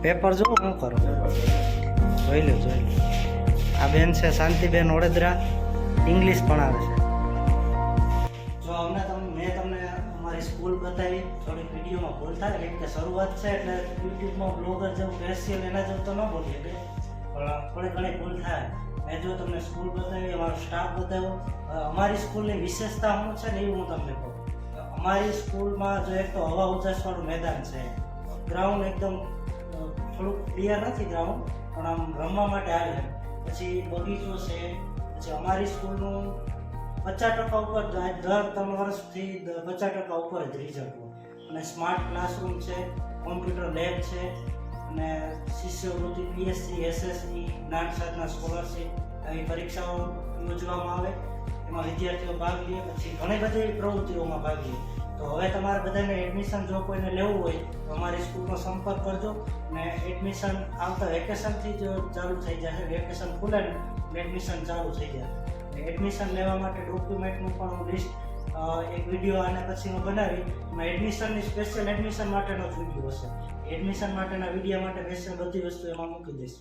Paper જો હું કરું જોઈ લો. આ બેન છે શાંતિબેન વડોદરા, ઇંગ્લિશ ભણાવે છે. જો મેં તમને અમારી સ્કૂલ બતાવી. થોડીક વિડીયોમાં ભૂલ થાય કેમ કે શરૂઆત છે એટલે યુટ્યુબમાં બ્લોગર જેવું ફેશિયલ એના જેવું તો ન બોલીએ કે, પણ થોડી ઘણી ભૂલ થાય. મેં જો તમને સ્કૂલ બતાવી, અમારો સ્ટાફ બતાવ્યો. અમારી સ્કૂલની વિશેષતા શું છે ને એવું હું તમને કહું. અમારી સ્કૂલમાં જો એક તો હવા ઉજાસવાળું મેદાન છે, ગ્રાઉન્ડ એકદમ થોડુંક ક્લિયર નથી ગ્રાઉન્ડ, પણ આમ રમવા માટે આવે. પછી બગીચો છે. પછી અમારી સ્કૂલનું 50% ઉપર દર 3 વર્ષથી 50% ઉપર જ રિઝલ્ટ હોય. અને સ્માર્ટ ક્લાસરૂમ છે, કોમ્પ્યુટર લેબ છે, અને શિષ્યવૃત્તિ પીએસસી, એસએસસી, જ્ઞાન સાધના સ્કોલરશીપ આવી પરીક્ષાઓ યોજવામાં આવે. એમાં વિદ્યાર્થીઓ ભાગ લે. પછી ઘણી બધી પ્રવૃત્તિઓમાં ભાગ લે. તો હવે તમારે બધાને એડમિશન જો કોઈને લેવું હોય તો અમારી સ્કૂલનો સંપર્ક કરજો. અને એડમિશન આવતા વેકેશનથી જ ચાલુ થઈ જશે. વેકેશન ખુલે ને એડમિશન ચાલુ થઈ જાય. એડમિશન લેવા માટે ડોક્યુમેન્ટનું પણ હું લિસ્ટ એક વિડીયો આને પછીનો બનાવી. એમાં એડમિશનની સ્પેશિયલ એડમિશન માટેનો જ વિડીયો હશે. એડમિશન માટેના વિડીયો માટે સ્પેશિયલ બધી વસ્તુ એમાં મૂકી દઈશ.